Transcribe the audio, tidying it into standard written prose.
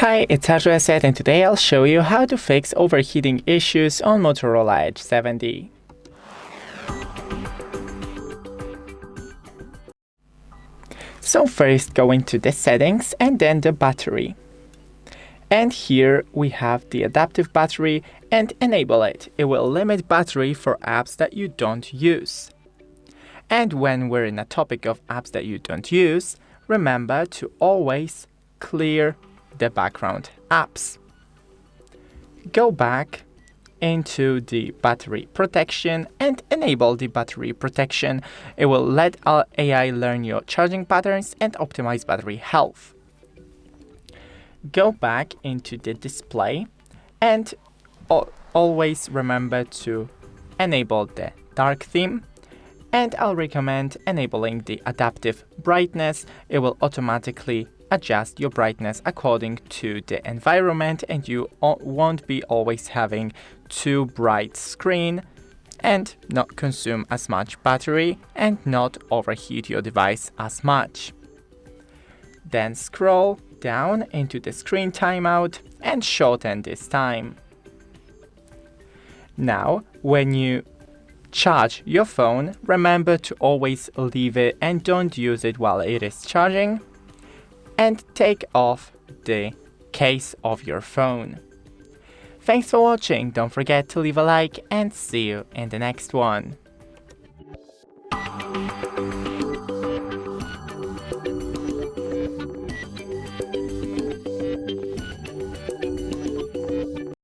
Hi, it's HardReset, and today I'll show you how to fix overheating issues on Motorola Edge 7D. So first go into the settings and then the battery. And here we have the adaptive battery and enable it. It will limit battery for apps that you don't use. And when we're in a topic of apps that you don't use, remember to always clear the background apps. Go back into the battery protection and enable the battery protection. It will let our AI learn your charging patterns and optimize battery health. Go back into the display and always remember to enable the dark theme. And I'll recommend enabling the adaptive brightness. It will automatically adjust your brightness according to the environment, and you won't be always having too bright screen and not consume as much battery and not overheat your device as much. Then scroll down into the screen timeout and shorten this time. Now, when you charge your phone, remember to always leave it and don't use it while it is charging. And take off the case of your phone. Thanks for watching. Don't forget to leave a like and see you in the next one.